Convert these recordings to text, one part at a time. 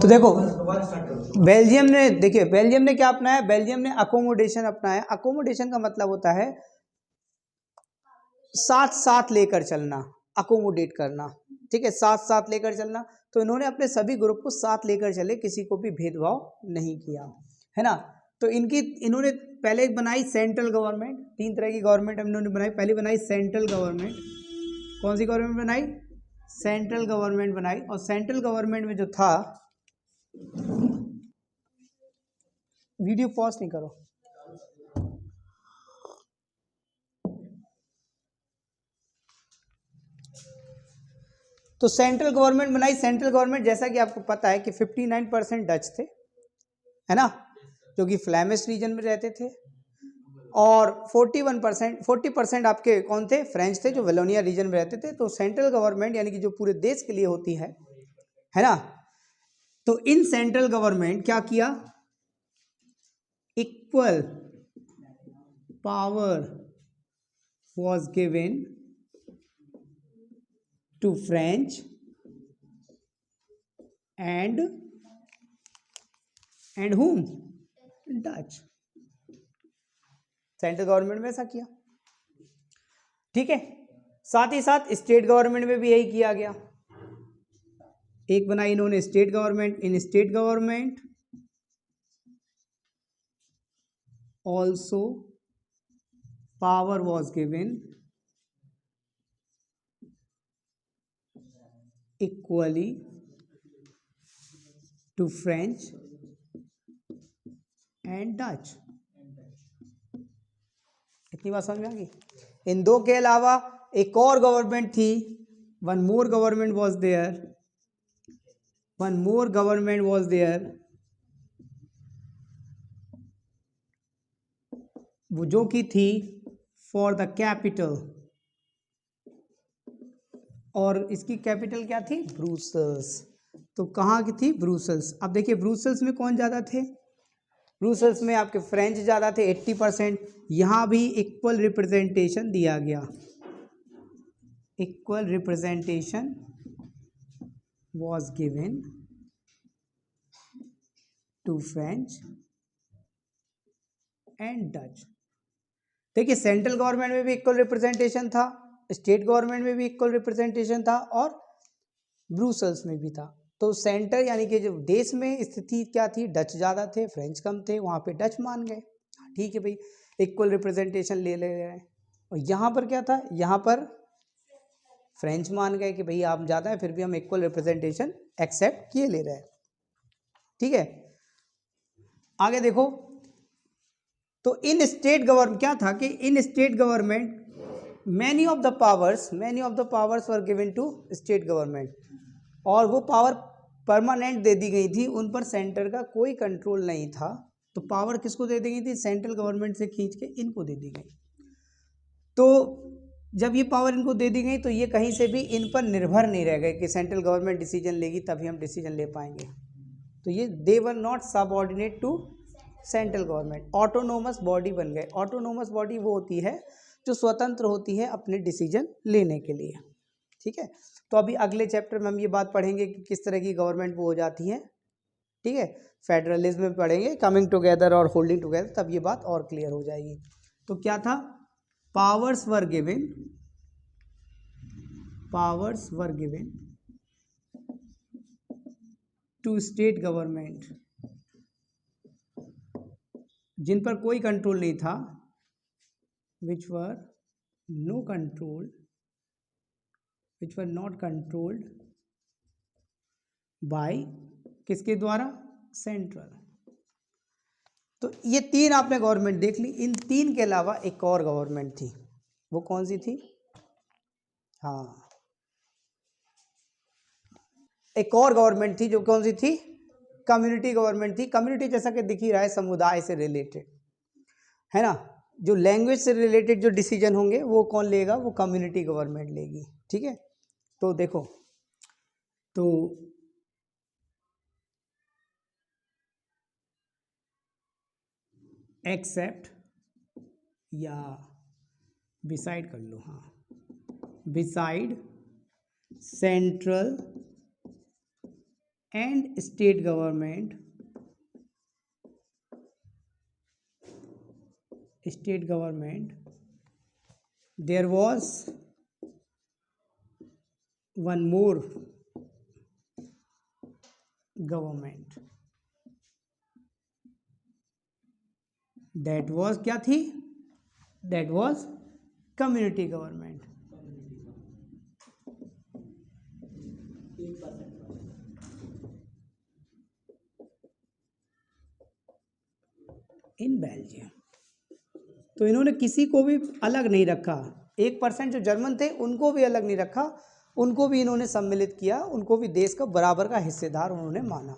तो देखो बेल्जियम ने, देखिए बेल्जियम ने क्या अपनाया, बेल्जियम ने अकोमोडेशन अपनाया। अकोमोडेशन का मतलब होता है साथ साथ लेकर चलना, अकोमोडेट करना, ठीक है, साथ साथ लेकर चलना। तो इन्होंने अपने सभी ग्रुप को साथ लेकर चले, किसी को भी भेदभाव नहीं किया, है ना। तो इन्होंने पहले एक बनाई सेंट्रल गवर्नमेंट, 3 तरह की गवर्नमेंट इन्होंने बनाई। पहली बनाई सेंट्रल गवर्नमेंट, कौन सी गवर्नमेंट बनाई, सेंट्रल गवर्नमेंट बनाई। और सेंट्रल गवर्नमेंट में जो था, वीडियो पॉज नहीं करो, तो सेंट्रल गवर्नमेंट बनाई। सेंट्रल गवर्नमेंट जैसा कि आपको पता है कि 59% डच थे, है ना, जो कि फ्लैमिश रीजन में रहते थे, और 40% आपके कौन थे, फ्रेंच थे, जो वेलोनिया रीजन में रहते थे। तो सेंट्रल गवर्नमेंट यानी कि जो पूरे देश के लिए होती है ना, तो इन सेंट्रल गवर्नमेंट क्या किया, equal power was given to French and whom, Dutch। Central government में ऐसा किया, ठीक है। साथ ही साथ स्टेट गवर्नमेंट में भी यही किया गया। एक बनाई इन्होंने state government. In state government also power was given equally to French and Dutch। इतनी बात समझ में आ गई। इन दो के अलावा एक और गवर्नमेंट थी, one more government was there, वो जो की थी फॉर द कैपिटल, और इसकी कैपिटल क्या थी, ब्रुसेल्स। तो कहाँ की थी, ब्रुसेल्स। अब देखिए ब्रुसेल्स में कौन ज़्यादा थे, ब्रुसेल्स में आपके फ्रेंच ज़्यादा थे 80%। यहाँ भी इक्वल रिप्रेजेंटेशन दिया गया, equal representation was given to French and Dutch। देखिए सेंट्रल गवर्नमेंट में भी इक्वल रिप्रेजेंटेशन था, स्टेट गवर्नमेंट में भी इक्वल रिप्रेजेंटेशन था, और ब्रुसेल्स में भी था। तो सेंटर यानी कि जो देश में स्थिति क्या थी, डच ज़्यादा थे, फ्रेंच कम थे, वहाँ पे डच मान गए, ठीक है भाई, इक्वल रिप्रेजेंटेशन ले रहे हैं। और यहाँ पर क्या था, यहाँ पर फ्रेंच मान गए कि भाई आप ज़्यादा है, फिर भी हम इक्वल रिप्रेजेंटेशन एक्सेप्ट किए ले रहे हैं, ठीक है। आगे देखो, तो इन स्टेट गवर्नमेंट क्या था कि in state government many of the powers were given to state government, और वो पावर परमानेंट दे दी गई थी, उन पर सेंटर का कोई कंट्रोल नहीं था। तो पावर किसको दे दी गई थी, सेंट्रल गवर्नमेंट से खींच के इनको दे दी गई। तो जब ये पावर इनको दे दी गई तो ये कहीं से भी इन पर निर्भर नहीं रह गए कि सेंट्रल गवर्नमेंट डिसीजन लेगी तभी हम डिसीजन ले पाएंगे। तो ये they were not subordinate to central government, autonomous body बन गए। ऑटोनोमस बॉडी वो होती है जो स्वतंत्र होती है अपने डिसीजन लेने के लिए, ठीक है। तो अभी अगले चैप्टर में हम ये बात पढ़ेंगे कि किस तरह की गवर्नमेंट वो हो जाती है, ठीक है। फेडरलिज्म में पढ़ेंगे, कमिंग टुगेदर और होल्डिंग टुगेदर, तब ये बात और क्लियर हो जाएगी। तो क्या था, powers were given to state government, जिन पर कोई कंट्रोल नहीं था, which were not controlled by किसके द्वारा, सेंट्रल। तो ये 3 आपने गवर्नमेंट देख ली। इन 3 के अलावा एक और गवर्नमेंट थी, वो कौन सी थी, हाँ, एक और गवर्नमेंट थी, जो कौन सी थी, कम्युनिटी गवर्नमेंट थी। कम्युनिटी जैसा कि दिख ही रहा है, समुदाय से रिलेटेड, है ना। जो लैंग्वेज से रिलेटेड जो डिसीजन होंगे वो कौन लेगा, वो कम्युनिटी गवर्नमेंट लेगी, ठीक है। तो देखो, तो एक्सेप्ट या बिसाइड कर लो, हाँ, beside central and state government there was one more government that was क्या थी, that was community government. In Belgium. तो इन्होंने किसी को भी अलग नहीं रखा, 1% जो जर्मन थे उनको भी अलग नहीं रखा, उनको भी इन्होंने सम्मिलित किया, उनको भी देश का बराबर का हिस्सेदार उन्होंने माना।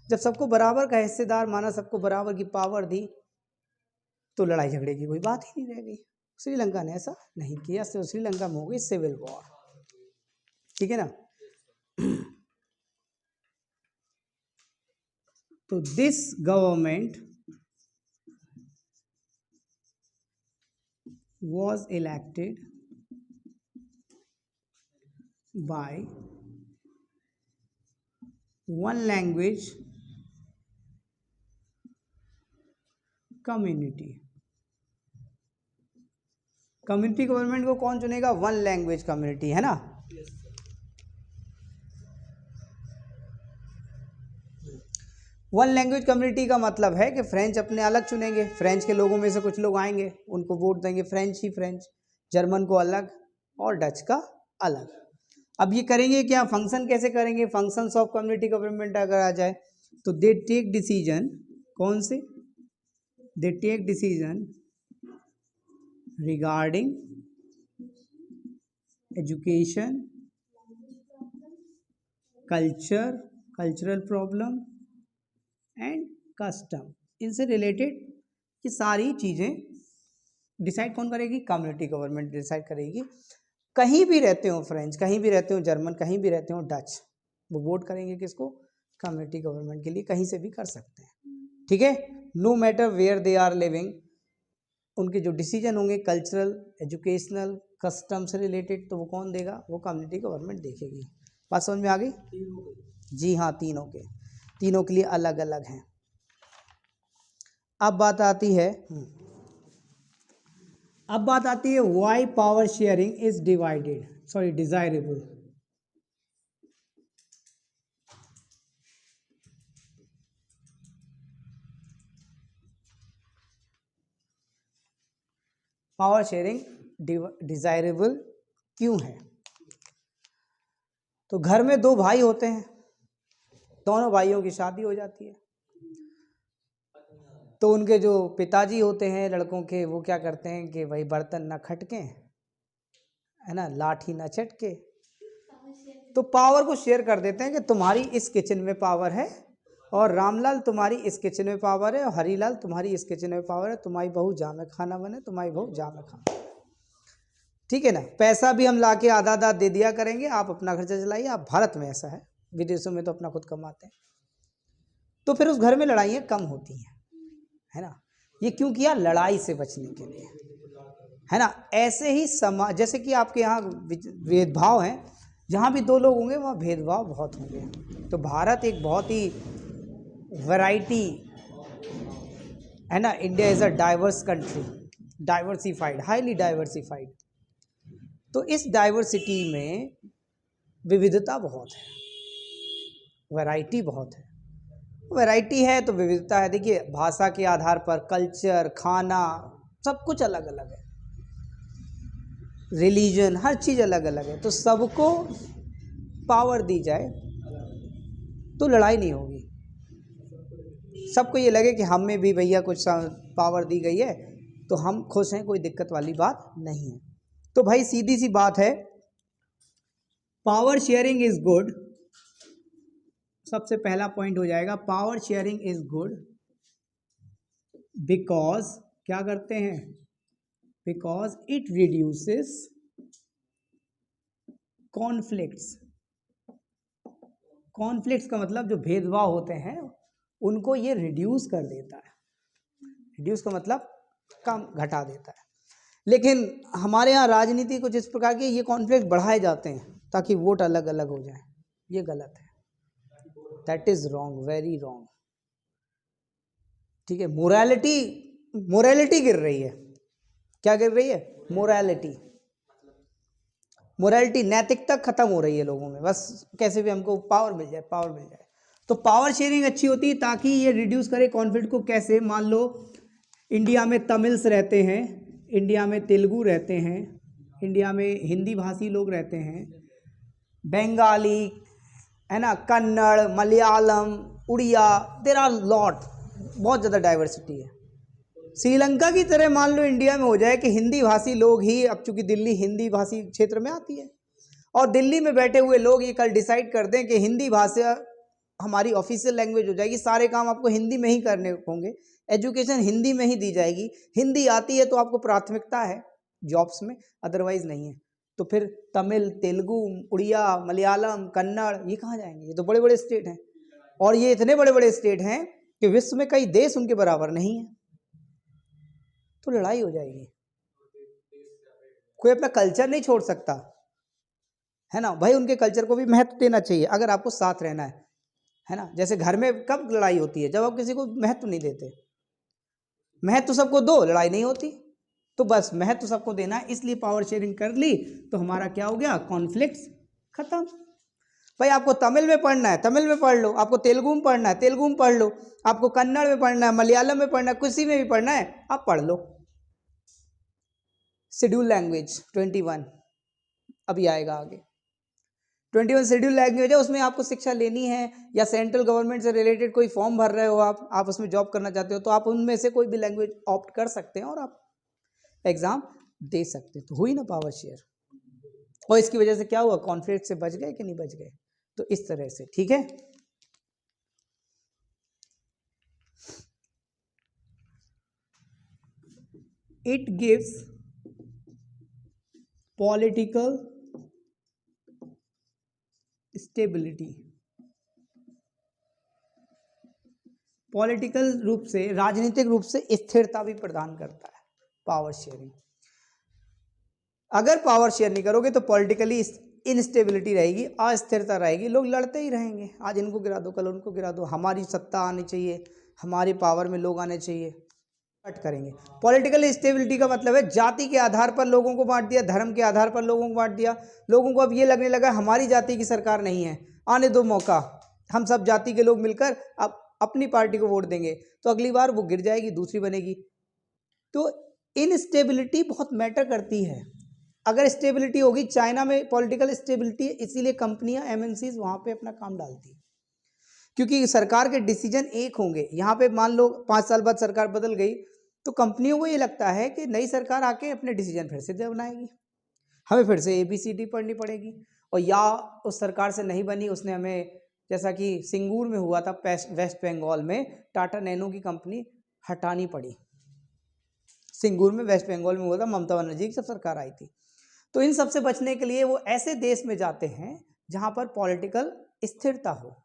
जब सबको बराबर का हिस्सेदार माना, सबको बराबर की पावर दी, तो लड़ाई झगड़े की कोई बात ही नहीं रह गई। श्रीलंका ने ऐसा नहीं किया, तो श्रीलंका में हो गई सिविल वॉर। ठीक है ना। तो this government was elected by one language community. Community government को कौन चुनेगा? वन लैंग्वेज कम्युनिटी, है ना। वन लैंग्वेज कम्युनिटी का मतलब है कि फ्रेंच अपने अलग चुनेंगे, फ्रेंच के लोगों में से कुछ लोग आएंगे, उनको वोट देंगे फ्रेंच ही फ्रेंच, जर्मन को अलग और डच का अलग। अब ये करेंगे क्या, फंक्शन कैसे करेंगे? फंक्शंस ऑफ कम्युनिटी गवर्नमेंट अगर आ जाए तो दे टेक डिसीजन, कौन से? They take decision regarding education, cultural problem and custom. इनसे रिलेटेड ये सारी चीज़ें डिसाइड कौन करेगी? कम्युनिटी गवर्नमेंट डिसाइड करेगी। कहीं भी रहते हो फ्रेंच, कहीं भी रहते हो जर्मन, कहीं भी रहते हो डच, वो वोट करेंगे किसको? कम्युनिटी गवर्नमेंट के लिए। कहीं से भी कर सकते हैं, ठीक है। No matter where they are living, उनके जो डिसीजन होंगे कल्चरल, एजुकेशनल, कस्टम से रिलेटेड, तो वो कौन देगा? वो कम्युनिटी गवर्नमेंट देखेगी। बात समझ में आ गई? जी हाँ, तीनों के लिए अलग अलग हैं। अब बात आती है why power sharing is desirable. Power sharing desirable क्यों है? तो घर में दो भाई होते हैं, दोनों भाइयों की शादी हो जाती है, तो उनके जो पिताजी होते हैं लड़कों के, वो क्या करते हैं कि भाई बर्तन ना खटके, है ना, लाठी ना चटके, तो पावर को शेयर कर देते हैं कि तुम्हारी इस किचन में पावर है, और रामलाल तुम्हारी इस किचन में पावर है, और हरीलाल तुम्हारी इस किचन में पावर है, तुम्हारी बहू जा में खाना बने, तुम्हारी बहू जा में खाना। ठीक है ना। पैसा भी हम लाके आधा आधा दे दिया करेंगे, आप अपना खर्चा चलाइए। आप भारत में ऐसा है, विदेशों में तो अपना खुद कमाते हैं। तो फिर उस घर में लड़ाइयाँ कम होती हैं, है ना। ये क्यों किया? लड़ाई से बचने के लिए, है ना। ऐसे ही समाज, जैसे कि आपके यहाँ भेदभाव हैं, जहाँ भी दो लोग होंगे वहाँ भेदभाव बहुत होंगे। तो भारत एक बहुत ही वैरायटी, है ना। India is a diverse country, diversified, highly diversified. तो इस डाइवर्सिटी में विविधता बहुत है, वैरायटी बहुत है। वैरायटी है तो विविधता है। देखिए, भाषा के आधार पर कल्चर, खाना, सब कुछ अलग अलग है, रिलीजन, हर चीज़ अलग अलग है। तो सबको पावर दी जाए तो लड़ाई नहीं होगी। सबको ये लगे कि हम में भी भैया कुछ पावर दी गई है तो हम खुश हैं, कोई दिक्कत वाली बात नहीं है। तो भाई सीधी सी बात है, पावर शेयरिंग इज गुड। सबसे पहला पॉइंट हो जाएगा, power sharing is good because, क्या करते हैं? Because it reduces conflicts. Conflicts का मतलब जो भेदभाव होते हैं उनको ये रिड्यूस कर देता है। रिड्यूस का मतलब कम, घटा देता है। लेकिन हमारे यहाँ राजनीति कुछ इस प्रकार की, ये कॉन्फ्लिक्ट बढ़ाए जाते हैं ताकि वोट अलग अलग हो जाए। ये गलत है। That is wrong, very wrong. ठीक है, मोरालिटी गिर रही है। क्या गिर रही है? मोरालिटी, नैतिकता खत्म हो रही है लोगों में। बस कैसे भी हमको पावर मिल जाए। तो पावर शेयरिंग अच्छी होती है ताकि ये रिड्यूस करे कॉन्फ्लिक्ट को। कैसे? मान लो इंडिया में तमिल्स रहते हैं, इंडिया में तेलुगु रहते हैं, इंडिया में हिंदी भाषी लोग रहते हैं, बंगाली है ना, Kannada, Malayalam, Oriya, there are lot, बहुत ज़्यादा डाइवर्सिटी है। श्रीलंका की तरह मान लो इंडिया में हो जाए कि हिंदी भाषी लोग ही, अब चूंकि दिल्ली हिंदी भाषी क्षेत्र में आती है, और दिल्ली में बैठे हुए लोग ये कल डिसाइड कर दें कि हिंदी भाषा हमारी ऑफिशियल लैंग्वेज हो जाएगी, सारे काम आपको हिंदी में ही करने होंगे, एजुकेशन हिंदी में ही दी जाएगी, हिंदी आती है तो आपको प्राथमिकता है जॉब्स में, अदरवाइज नहीं है। तो फिर तमिल, तेलुगु, उड़िया, मलयालम, कन्नड़, ये कहाँ जाएंगे? ये तो बड़े बड़े स्टेट हैं, और ये इतने बड़े बड़े स्टेट हैं कि विश्व में कई देश उनके बराबर नहीं है। तो लड़ाई हो जाएगी। कोई अपना कल्चर नहीं छोड़ सकता, है ना भाई। उनके कल्चर को भी महत्व देना चाहिए अगर आपको साथ रहना है ना। जैसे घर में कब लड़ाई होती है? जब आप किसी को महत्व नहीं देते। महत्व सबको दो, लड़ाई नहीं होती। तो बस महत्व सबको देना है, इसलिए पावर शेयरिंग कर ली तो हमारा क्या हो गया? कॉन्फ्लिक्ट्स खत्म। भाई आपको तमिल में पढ़ना है, तमिल में पढ़ लो, आपको तेलुगु में पढ़ना है, तेलुगु में पढ़ लो, आपको कन्नड़ में पढ़ना है, मलयालम में पढ़ना है, किसी में भी पढ़ना है आप पढ़ लो। शेड्यूल लैंग्वेज 21 अभी आएगा आगे। 21 शेड्यूल लैंग्वेज है, उसमें आपको शिक्षा लेनी है, या सेंट्रल गवर्नमेंट से रिलेटेड कोई फॉर्म भर रहे हो आप उसमें जॉब करना चाहते हो, तो आप उनमें से कोई भी लैंग्वेज ऑप्ट कर सकते हैं और आप एग्जाम दे सकते हैं। तो हुई ना पावर शेयर। और इसकी वजह से क्या हुआ? कॉन्फ्लिक्ट से बच गए कि नहीं बच गए? तो इस तरह से, ठीक है। It gives political stability, political रूप से, राजनीतिक रूप से स्थिरता भी प्रदान करता है पावर शेयरिंग। अगर पावर शेयर नहीं करोगे तो पॉलिटिकली इनस्टेबिलिटी रहेगी, अस्थिरता रहेगी, लोग लड़ते ही रहेंगे, आज इनको गिरा दो, कल उनको गिरा दो, हमारी सत्ता आनी चाहिए, हमारी पावर में लोग आने चाहिए, कट करेंगे। पॉलिटिकल स्टेबिलिटी का मतलब है जाति के आधार पर लोगों को बांट दिया, धर्म के आधार पर लोगों को बांट दिया, लोगों को अब ये लगने लगा हमारी जाति की सरकार नहीं है, आने दो मौका, हम सब जाति के लोग मिलकर अब अपनी पार्टी को वोट देंगे, तो अगली बार वो गिर जाएगी, दूसरी बनेगी। तो इनस्टेबिलिटी बहुत मैटर करती है। अगर स्टेबिलिटी होगी, चाइना में पॉलिटिकल स्टेबिलिटी है, इसीलिए कंपनियां, एमएनसीज वहां पे अपना काम डालती है, क्योंकि सरकार के डिसीजन एक होंगे। यहाँ पे मान लो 5 साल बाद सरकार बदल गई, तो कंपनियों को ये लगता है कि नई सरकार आके अपने डिसीजन फिर से बनाएगी, हमें फिर से ABCD पढ़नी पड़ेगी, और या उस सरकार से नहीं बनी, उसने हमें, जैसा कि सिंगूर में हुआ था वेस्ट बंगाल में, टाटा नैनो की कंपनी हटानी पड़ी। सिंगूर में वेस्ट बंगाल में हुआ था, ममता बनर्जी की जब सरकार आई थी। तो इन सब से बचने के लिए वो ऐसे देश में जाते हैं जहां पर पॉलिटिकल स्थिरता हो।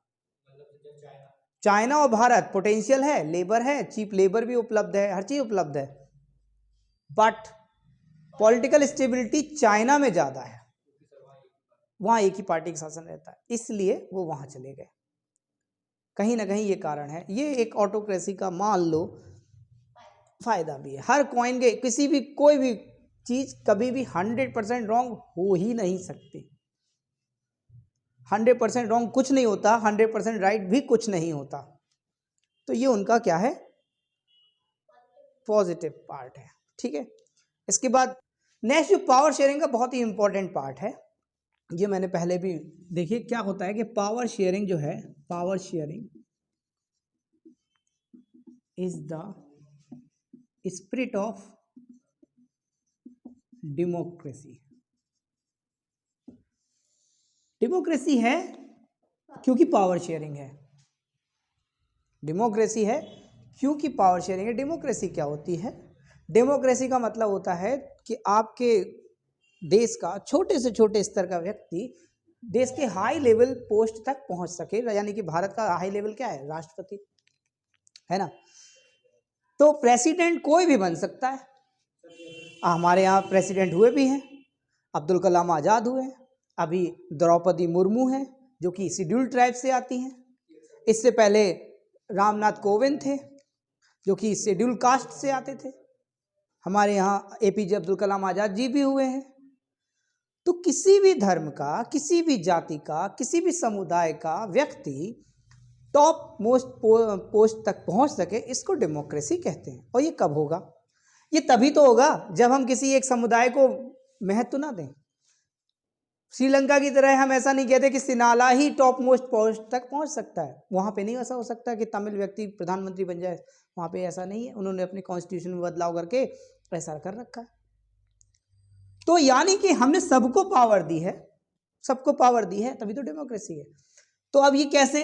चाइना और भारत पोटेंशियल है, लेबर है, चीप लेबर भी उपलब्ध है, हर चीज उपलब्ध है, बट पॉलिटिकल स्टेबिलिटी चाइना में ज्यादा है, वहां एक ही पार्टी का शासन रहता है, इसलिए वो वहां चले गए। कहीं ना कहीं ये कारण है। ये एक ऑटोक्रेसी का मान लो फायदा भी है। हर कॉइन के किसी भी कोई भी चीज कभी भी 100% रॉन्ग हो ही नहीं सकती। 100% रॉन्ग कुछ नहीं होता, 100% राइट भी कुछ नहीं होता। तो ये उनका क्या है? पॉजिटिव पार्ट है, ठीक है। इसके बाद नेक्स्ट जो पावर शेयरिंग का बहुत ही इंपॉर्टेंट पार्ट है, ये मैंने पहले भी देखिए क्या होता है कि पावर शेयरिंग जो है, power sharing is the spirit of democracy. Democracy है क्योंकि पावर शेयरिंग है, डेमोक्रेसी है क्योंकि पावर शेयरिंग है। डेमोक्रेसी क्या होती है? डेमोक्रेसी का मतलब होता है कि आपके देश का छोटे से छोटे स्तर का व्यक्ति देश के हाई लेवल पोस्ट तक पहुंच सके, यानी कि भारत का हाई लेवल क्या है? राष्ट्रपति, है ना। तो प्रेसिडेंट कोई भी बन सकता है। हमारे यहाँ प्रेसिडेंट हुए भी हैं, अब्दुल कलाम आज़ाद हुए हैं, अभी द्रौपदी मुर्मू हैं जो कि शेड्यूल्ड ट्राइब से आती हैं, इससे पहले रामनाथ कोविंद थे जो कि शेड्यूल कास्ट से आते थे। हमारे यहाँ एपीजे अब्दुल कलाम आजाद जी भी हुए हैं। तो किसी भी धर्म का, किसी भी जाति का, किसी भी समुदाय का व्यक्ति टॉप मोस्ट पोस्ट तक पहुंच सके, इसको डेमोक्रेसी कहते हैं। और ये कब होगा? ये तभी तो होगा जब हम किसी एक समुदाय को महत्व ना दें। श्रीलंका की तरह हम ऐसा नहीं कहते कि सिनाला ही टॉप मोस्ट पोस्ट तक पहुंच सकता है। वहां पे नहीं ऐसा हो सकता कि तमिल व्यक्ति प्रधानमंत्री बन जाए, वहां पे ऐसा नहीं है। उन्होंने अपने कॉन्स्टिट्यूशन में बदलाव करके ऐसा कर रखा है। तो यानी कि हमने सबको पावर दी है, सबको पावर दी है, तभी तो डेमोक्रेसी है। तो अब ये कैसे?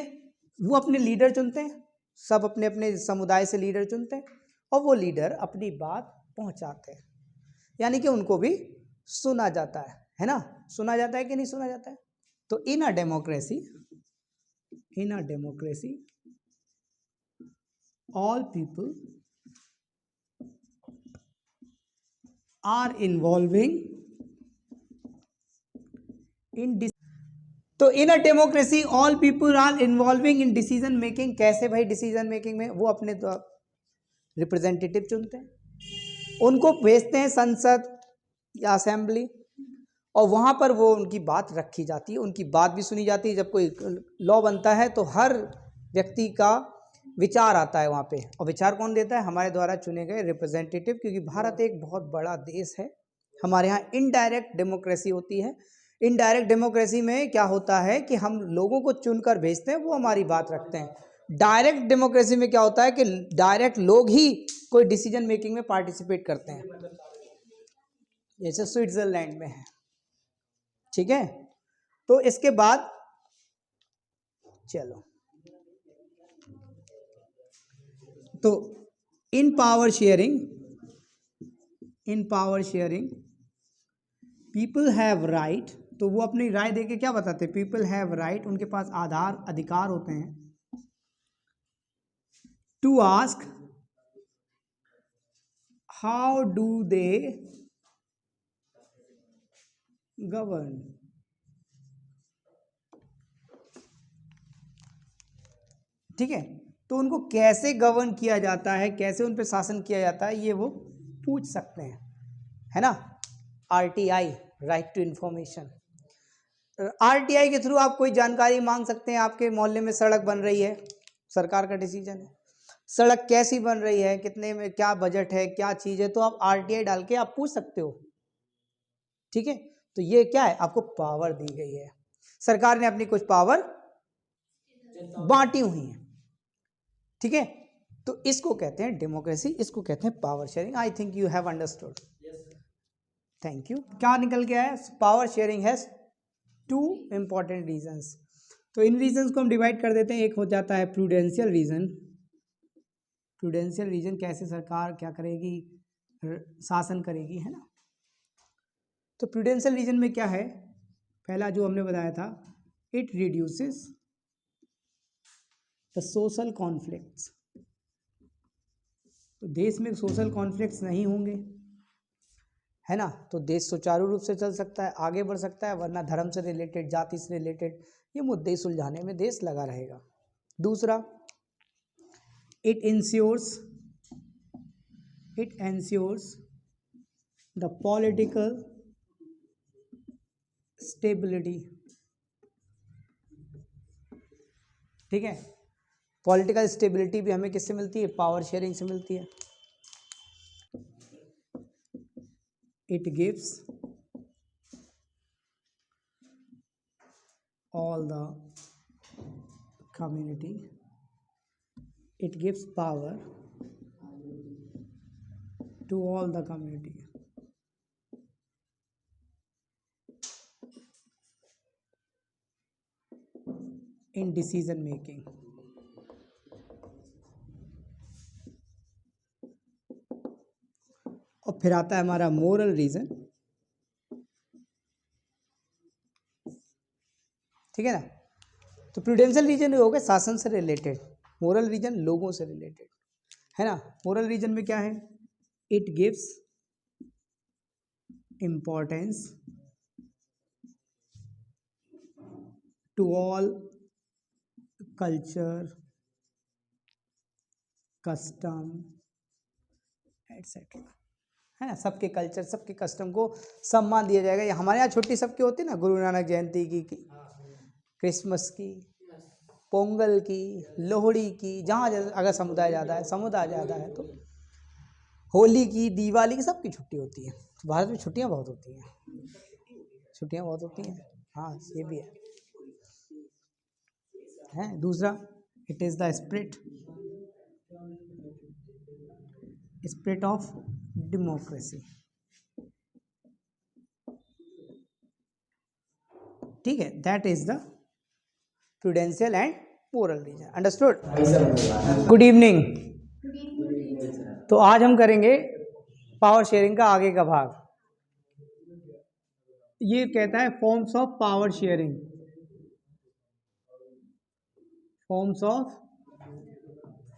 वो अपने लीडर चुनते हैं, सब अपने अपने समुदाय से लीडर चुनते हैं और वो लीडर अपनी बात पहुंचाते हैं, यानी कि उनको भी सुना जाता है ना? सुना जाता है कि नहीं सुना जाता है? तो in a democracy all people are involving in, तो in a democracy all people are involving in decision making. कैसे भाई डिसीजन मेकिंग में? वो अपने रिप्रेजेंटेटिव चुनते हैं, उनको भेजते हैं संसद या असेंबली, और वहाँ पर वो उनकी बात रखी जाती है, उनकी बात भी सुनी जाती है। जब कोई लॉ बनता है तो हर व्यक्ति का विचार आता है वहाँ पे, और विचार कौन देता है? हमारे द्वारा चुने गए रिप्रेजेंटेटिव। क्योंकि भारत एक बहुत बड़ा देश है, हमारे यहाँ इनडायरेक्ट डेमोक्रेसी होती है। इनडायरेक्ट डेमोक्रेसी में क्या होता है कि हम लोगों को चुनकर भेजते हैं, वो हमारी बात रखते हैं। डायरेक्ट डेमोक्रेसी में क्या होता है कि डायरेक्ट लोग ही कोई डिसीजन मेकिंग में पार्टिसिपेट करते हैं, जैसे स्विट्जरलैंड में है। ठीक है, तो इसके बाद चलो, तो in power sharing people have right. तो वो अपनी राय देके क्या बताते हैं? पीपल हैव राइट, उनके पास अधिकार होते हैं to ask how do they govern. ठीक है, तो उनको कैसे गवर्न किया जाता है, कैसे उन पर शासन किया जाता है, ये वो पूछ सकते हैं, है ना? RTI, right to information. RTI के थ्रू आप कोई जानकारी मांग सकते हैं। आपके मोहल्ले में सड़क बन रही है, सरकार का डिसीजन है, सड़क कैसी बन रही है, कितने में, क्या बजट है, क्या चीज़ है, तो आप आरटीआई डाल के आप पूछ सकते हो। ठीक है, तो ये क्या है? आपको पावर दी गई है, सरकार ने अपनी कुछ पावर बांटी हुई है। ठीक है, तो इसको कहते हैं डेमोक्रेसी, इसको कहते हैं power sharing. I think you have understood. Thank you. क्या निकल के आया? Power sharing has two important reasons. तो इन रीजंस को हम डिवाइड कर देते हैं। एक हो जाता है प्रूडेंशियल रीजन। प्रूडेंशियल रीजन, कैसे सरकार क्या करेगी, शासन करेगी, है ना? तो प्रूडेंशियल रीजन में क्या है? पहला जो हमने बताया था, it reduces the social conflicts. तो देश में सोशल कॉन्फ्लिक्ट्स नहीं होंगे, है ना, तो देश सुचारू रूप से चल सकता है, आगे बढ़ सकता है। वरना धर्म से रिलेटेड, जाति से रिलेटेड ये मुद्दे सुलझाने में देश लगा रहेगा। दूसरा, it insures the political stability. ठीक है, पॉलिटिकल स्टेबिलिटी भी हमें किससे मिलती है? पावर शेयरिंग से मिलती है। It gives all the community, it gives power to all the community. in decision making. और फिर आता है हमारा मोरल रीजन। ठीक है ना, तो प्रूडेंशियल रीजन हो गया शासन से रिलेटेड, मोरल रीजन लोगों से रिलेटेड, है ना? मोरल रीजन में क्या है? It gives importance to all culture, custom etcetera, है ना। सबके कल्चर, सबके कस्टम को सम्मान दिया जाएगा। ये हमारे यहाँ छुट्टी सबकी होती है ना, गुरु नानक जयंती की, क्रिसमस की, पोंगल की, लोहड़ी की, जहाँ अगर समुदाय ज़्यादा है तो होली की, दिवाली की, सबकी छुट्टी होती है। तो भारत में छुट्टियाँ बहुत होती हैं, हाँ ये भी है। दूसरा, it is the spirit of democracy, ठीक है। That is the prudential and moral reason, understood. Good evening. तो आज हम करेंगे पावर शेयरिंग का आगे का भाग। ये कहता है forms of power sharing, forms of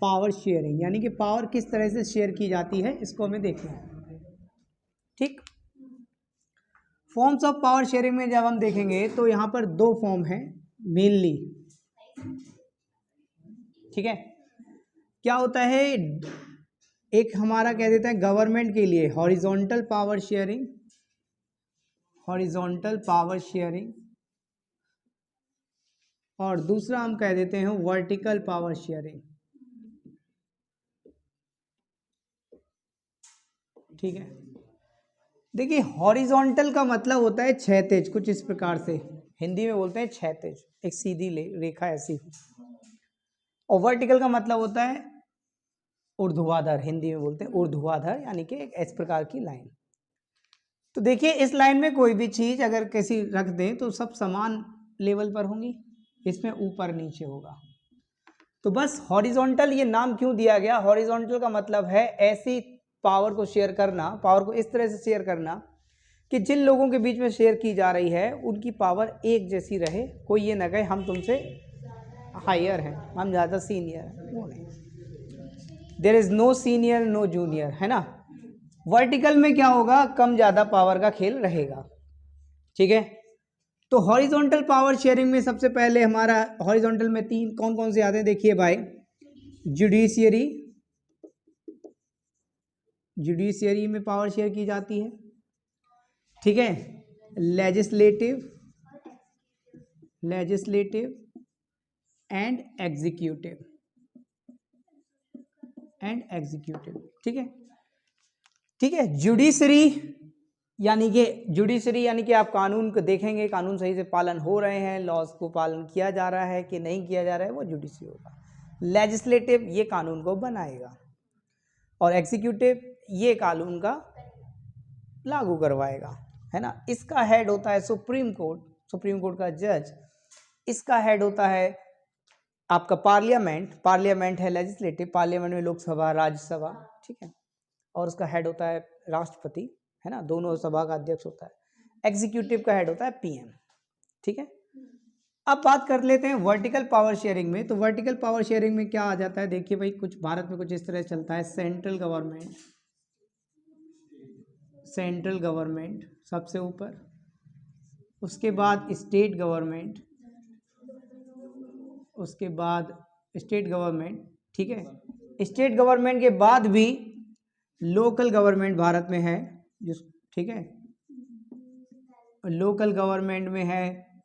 power sharing, यानी कि पावर किस तरह से शेयर की जाती है, इसको हमें देखना है, ठीक। फॉर्म्स ऑफ पावर शेयरिंग में जब हम देखेंगे तो यहाँ पर दो फॉर्म है मेनली, ठीक है। क्या होता है, एक हमारा कह देता है गवर्नमेंट के लिए हॉरिजॉन्टल पावर शेयरिंग, और दूसरा हम कह देते हैं वर्टिकल पावर शेयरिंग, ठीक है। देखिए हॉरिजॉन्टल का मतलब होता है क्षैतिज, कुछ इस प्रकार से हिंदी में बोलते हैं क्षैतिज, एक सीधी रेखा ऐसी। और वर्टिकल का मतलब होता है ऊर्ध्वाधर, हिंदी में बोलते हैं ऊर्ध्वाधर, यानी कि एक इस प्रकार की लाइन। तो देखिए इस लाइन में कोई भी चीज अगर किसी रख दें तो सब समान लेवल पर होंगी, इसमें ऊपर नीचे होगा। तो बस हॉरिजॉन्टल ये नाम क्यों दिया गया, हॉरिजॉन्टल का मतलब है ऐसी पावर को शेयर करना, पावर को इस तरह से शेयर करना कि जिन लोगों के बीच में शेयर की जा रही है उनकी पावर एक जैसी रहे, कोई ये ना कहे हम तुमसे हायर हैं, हम ज़्यादा सीनियर हैं, वो नहीं। There is no senior no junior, है ना। वर्टिकल में क्या होगा, कम ज़्यादा पावर का खेल रहेगा, ठीक है। तो हॉरिजॉन्टल पावर शेयरिंग में सबसे पहले हमारा हॉरिजॉन्टल में तीन कौन कौन से आते हैं, देखिए भाई। जुडिशियरी में पावर शेयर की जाती है, ठीक है। लेजिस्लेटिव एंड एग्जीक्यूटिव, ठीक है। जुडिशरी यानी कि आप कानून को देखेंगे, कानून सही से पालन हो रहे हैं, लॉज को पालन किया जा रहा है कि नहीं किया जा रहा है, वो जुडिशरी होगा। लेजिस्लेटिव ये कानून को बनाएगा, और एग्जीक्यूटिव ये कानून का लागू करवाएगा, है ना। इसका हेड होता है सुप्रीम कोर्ट का जज। इसका हेड होता है आपका पार्लियामेंट है लेजिस्लेटिव, पार्लियामेंट में लोकसभा राज्यसभा, ठीक है। और उसका हेड होता है राष्ट्रपति, है ना, दोनों सभा का अध्यक्ष होता है। एग्जीक्यूटिव का हेड होता है पीएम, ठीक है। अब बात कर लेते हैं वर्टिकल पावर शेयरिंग में। तो वर्टिकल पावर शेयरिंग में क्या आ जाता है, देखिए भाई, कुछ भारत में कुछ इस तरह चलता है। सेंट्रल गवर्नमेंट सबसे ऊपर, उसके बाद स्टेट गवर्नमेंट, ठीक है। स्टेट गवर्नमेंट के बाद भी लोकल गवर्नमेंट भारत में है, ठीक है। लोकल गवर्नमेंट में है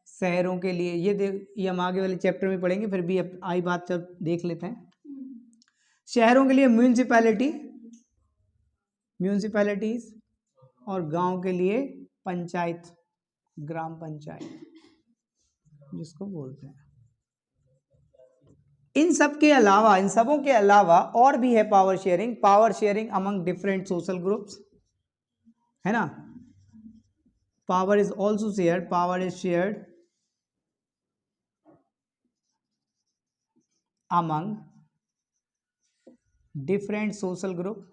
शहरों के लिए, ये हम आगे वाले चैप्टर में पढ़ेंगे, फिर भी अब आई बात जब देख लेते हैं। शहरों के लिए म्यूनिसिपैलिटीज, और गांव के लिए ग्राम पंचायत जिसको बोलते हैं। इन सबों के अलावा और भी है power sharing among different social groups, है ना। Power is shared among different social group,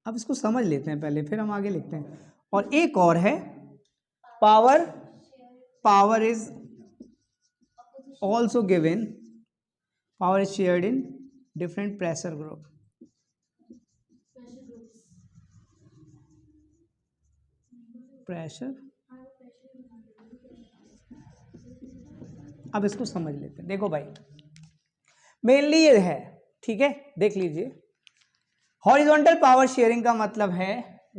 अब इसको समझ लेते हैं पहले, फिर हम आगे लिखते हैं। और एक और है power is also given, power is shared in different pressure group, pressure, अब इसको समझ लेते हैं। देखो भाई मेनली ये है, ठीक है, देख लीजिए। हॉरिजॉन्टल पावर शेयरिंग का मतलब है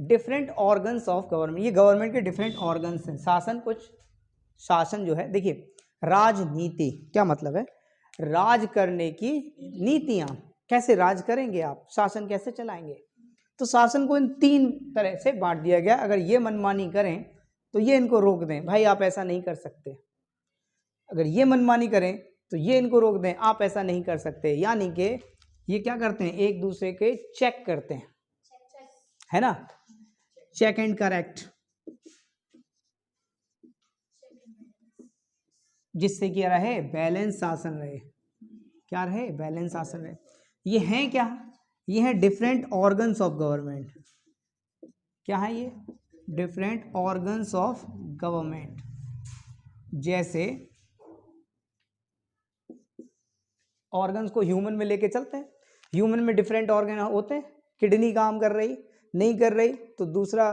डिफरेंट ऑर्गन्स ऑफ गवर्नमेंट, ये गवर्नमेंट के डिफरेंट ऑर्गन्स हैं। शासन, कुछ शासन जो है, देखिए राजनीति क्या मतलब है, राज करने की नीतियां, कैसे राज करेंगे आप, शासन कैसे चलाएंगे। तो शासन को इन 3 तरह से बांट दिया गया। अगर ये मनमानी करें तो ये इनको रोक दें, भाई आप ऐसा नहीं कर सकते। अगर ये मनमानी करें तो ये इनको रोक दें, आप ऐसा नहीं कर सकते। यानी कि ये क्या करते हैं, एक दूसरे के चेक करते हैं, है ना, चेक एंड करेक्ट, जिससे क्या रहे, बैलेंस शासन रहे। क्या रहे, बैलेंस शासन रहे। ये हैं क्या, ये हैं डिफरेंट ऑर्गन्स ऑफ गवर्नमेंट। क्या है ये, डिफरेंट ऑर्गन्स ऑफ गवर्नमेंट। जैसे ऑर्गन्स को ह्यूमन में लेके चलते हैं, ह्यूमन में डिफरेंट ऑर्गन होते हैं। किडनी काम कर रही, नहीं कर रही तो दूसरा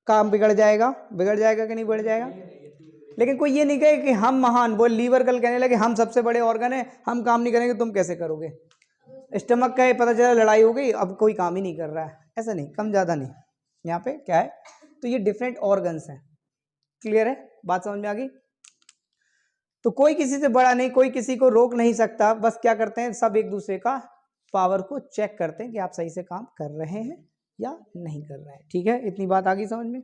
काम बिगड़ जाएगा, बिगड़ जाएगा कि नहीं बिगड़ जाएगा। लेकिन कोई ये नहीं कहे कि हम महान, वो लीवर कल कहने लगे हम सबसे बड़े ऑर्गन है, हम काम नहीं करेंगे, तुम कैसे करोगे। स्टमक का पता चला लड़ाई हो गई, अब कोई काम ही नहीं कर रहा है, ऐसा नहीं, कम ज़्यादा नहीं। यहाँ पे क्या है, तो ये डिफरेंट ऑर्गन्स हैं। क्लियर है, बात समझ में आ गई। तो कोई किसी से बड़ा नहीं, कोई किसी को रोक नहीं सकता, बस क्या करते हैं, सब एक दूसरे का पावर को चेक करते हैं कि आप सही से काम कर रहे हैं या नहीं कर रहे हैं। ठीक है, इतनी बात आ गई समझ में,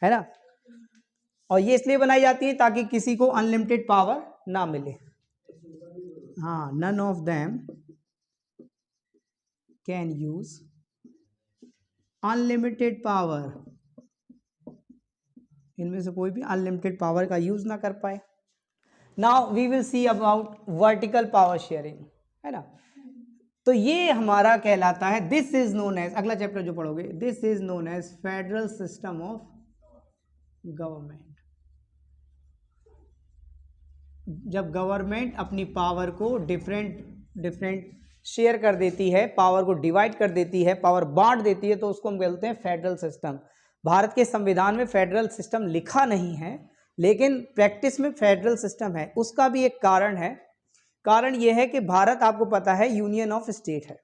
है ना। और ये इसलिए बनाई जाती है ताकि किसी को अनलिमिटेड पावर ना मिले। हाँ, none of them can use unlimited power, इनमें से कोई भी अनलिमिटेड पावर का यूज ना कर पाए। Now we will see about vertical power sharing, है ना। तो ये हमारा कहलाता है, दिस इज नोन एज, अगला चैप्टर जो पढ़ोगे, this is known as federal system of government. जब गवर्नमेंट अपनी पावर को डिफरेंट शेयर कर देती है, पावर को डिवाइड कर देती है, पावर बांट देती है, तो उसको हम कहते हैं फेडरल सिस्टम। भारत के संविधान में फेडरल सिस्टम लिखा नहीं है, लेकिन प्रैक्टिस में फेडरल सिस्टम है। उसका भी एक कारण है, कारण यह है कि भारत, आपको पता है, यूनियन ऑफ स्टेट है।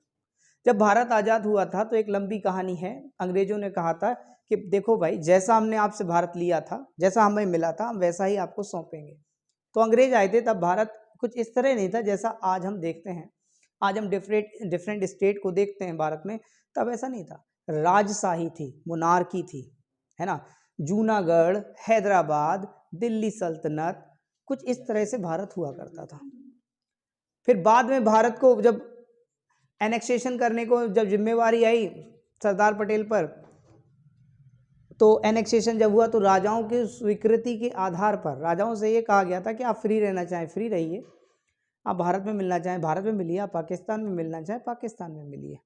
जब भारत आज़ाद हुआ था तो एक लंबी कहानी है, अंग्रेजों ने कहा था कि देखो भाई, जैसा हमने आपसे भारत लिया था, जैसा हमें मिला था, हम वैसा ही आपको सौंपेंगे। तो अंग्रेज आए थे, तब भारत कुछ इस तरह नहीं था जैसा आज हम देखते हैं। आज हम डिफरेंट स्टेट को देखते हैं भारत में, तब ऐसा नहीं था, राजशाही थी, मोनार्की थी, है ना। जूनागढ़, हैदराबाद, दिल्ली सल्तनत, कुछ इस तरह से भारत हुआ करता था। फिर बाद में भारत को जब एनेक्सेशन करने को जब जिम्मेवारी आई सरदार पटेल पर, तो एनेक्सेशन जब हुआ तो राजाओं की स्वीकृति के आधार पर राजाओं से ये कहा गया था कि आप फ्री रहना चाहें फ्री रहिए, आप भारत में मिलना चाहें भारत में मिलिए, आप पाकिस्तान में मिलना चाहें पाकिस्तान में मिलिए।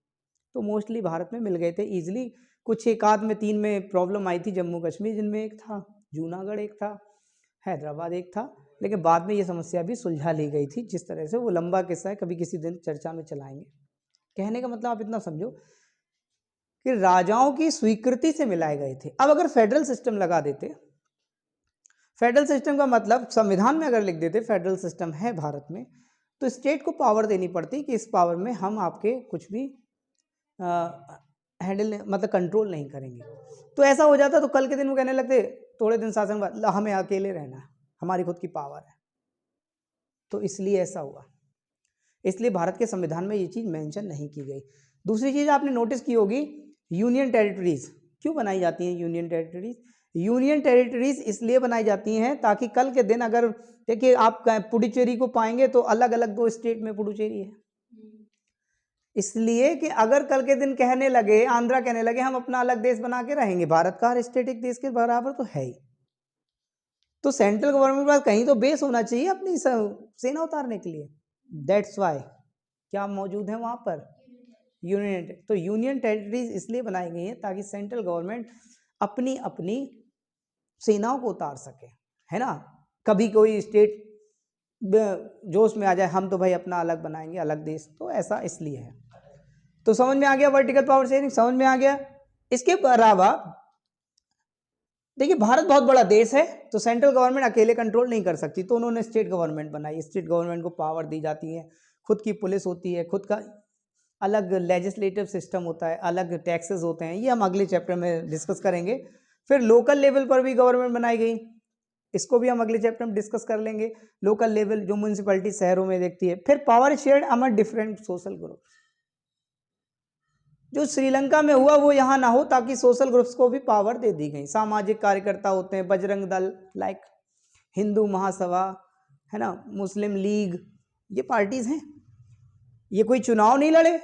तो मोस्टली भारत में मिल गए थे ईजिली। कुछ एक आध में 3 में प्रॉब्लम आई थी, जम्मू कश्मीर जिनमें एक था, जूनागढ़ एक था, हैदराबाद एक था, लेकिन बाद में ये समस्या भी सुलझा ली गई थी। जिस तरह से, वो लंबा किस्सा है, कभी किसी दिन चर्चा में चलाएंगे। कहने का मतलब आप इतना समझो कि राजाओं की स्वीकृति से मिलाए गए थे। अब अगर फेडरल सिस्टम लगा देते, फेडरल सिस्टम का मतलब संविधान में अगर लिख देते फेडरल सिस्टम है भारत में, तो स्टेट को पावर देनी पड़ती कि इस पावर में हम आपके कुछ भी हैंडल मतलब कंट्रोल नहीं करेंगे। तो ऐसा हो जाता, तो कल के दिन वो कहने लगते थोड़े दिन शासन बाद, हमें अकेले रहना है, हमारी खुद की पावर है। तो इसलिए ऐसा हुआ, इसलिए भारत के संविधान में ये चीज़ मेंशन नहीं की गई। दूसरी चीज़ आपने नोटिस की होगी, यूनियन टेरिटरीज क्यों बनाई जाती हैं। यूनियन टेरिटरीज इसलिए बनाई जाती हैं ताकि कल के दिन, अगर देखिए आप पुडुचेरी को पाएंगे तो अलग अलग 2 स्टेट में पुडुचेरी है, इसलिए कि अगर कल के दिन कहने लगे, आंध्रा कहने लगे हम अपना अलग देश बना के रहेंगे, भारत का हर स्टेट एक देश के बराबर तो है ही, तो सेंट्रल गवर्नमेंट के पास कहीं तो बेस होना चाहिए अपनी सेना उतारने के लिए। दैट्स वाई क्या मौजूद है वहां पर यूनियन। तो यूनियन टेरिटरीज इसलिए बनाई गई हैं ताकि सेंट्रल गवर्नमेंट अपनी अपनी सेनाओं को उतार सके, है ना। कभी कोई स्टेट जोश में आ जाए, हम तो भाई अपना अलग बनाएंगे, अलग देश, तो ऐसा इसलिए है। तो समझ में आ गया वर्टिकल पावर शेयरिंग, समझ में आ गया। इसके अलावा देखिए भारत बहुत बड़ा देश है, तो सेंट्रल गवर्नमेंट अकेले कंट्रोल नहीं कर सकती, तो उन्होंने स्टेट गवर्नमेंट बनाई। स्टेट गवर्नमेंट को पावर दी जाती है, खुद की पुलिस होती है, खुद का अलग लेजिस्लेटिव सिस्टम होता है, अलग टैक्सेस होते हैं, ये हम अगले चैप्टर में डिस्कस करेंगे। फिर लोकल लेवल पर भी गवर्नमेंट बनाई गई, इसको भी हम अगले चैप्टर में डिस्कस कर लेंगे। लोकल लेवल जो म्यूनसिपैलिटी शहरों में देखती है। फिर power shared among different social groups, जो श्रीलंका में हुआ वो यहाँ ना हो, ताकि सोशल ग्रुप्स को भी पावर दे दी गई। सामाजिक कार्यकर्ता होते हैं, बजरंग दल, लाइक हिंदू महासभा है ना, मुस्लिम लीग, ये पार्टीज हैं। ये कोई चुनाव नहीं लड़े,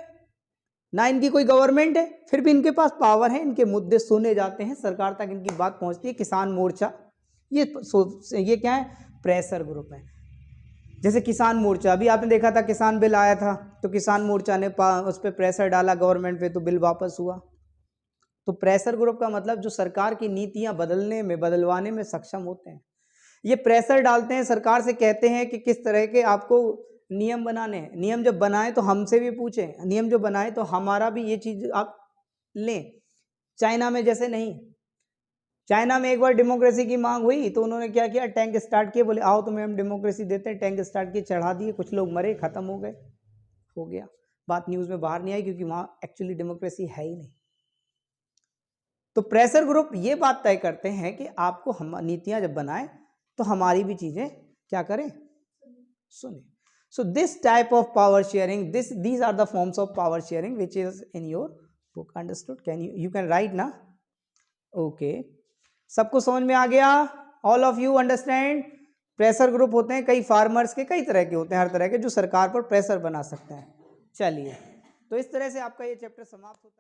ना इनकी कोई गवर्नमेंट है, फिर भी इनके पास पावर है, इनके मुद्दे सुने जाते हैं, सरकार तक इनकी बात पहुंचती है। किसान मोर्चा, ये क्या है, प्रेशर ग्रुप है। जैसे किसान मोर्चा, अभी आपने देखा था किसान बिल आया था, तो किसान मोर्चा ने उस पर प्रेशर डाला गवर्नमेंट पे, तो बिल वापस हुआ। तो प्रेशर ग्रुप का मतलब जो सरकार की नीतियां बदलवाने में सक्षम होते हैं, ये प्रेशर डालते हैं, सरकार से कहते हैं कि किस तरह के आपको नियम बनाने हैं। नियम जब बनाए तो हमसे भी पूछें, नियम जो बनाए तो हमारा भी ये चीज आप लें। चाइना में जैसे नहीं, चाइना में एक बार डेमोक्रेसी की मांग हुई तो उन्होंने क्या किया, टैंक स्टार्ट किए, बोले आओ तुम्हें हम डेमोक्रेसी देते हैं। टैंक स्टार्ट किए, चढ़ा दिए, कुछ लोग मरे, खत्म हो गए, हो गया। बात न्यूज में बाहर नहीं आई, क्योंकि वहां एक्चुअली डेमोक्रेसी है ही नहीं। तो प्रेशर ग्रुप ये बात तय करते हैं कि आपको हम नीतियां जब बनाए तो हमारी भी चीजें क्या करें, सुने। So this type of power sharing, these are the forms of power sharing which is in your book. Understood? You can write na? Okay. सबको समझ में आ गया? All of you understand? Pressure group होते हैं कई फार्मर्स के, कई तरह के होते हैं, हर तरह के, जो सरकार पर प्रेशर बना सकते हैं। चलिए, तो इस तरह से आपका ये चैप्टर समाप्त होता है।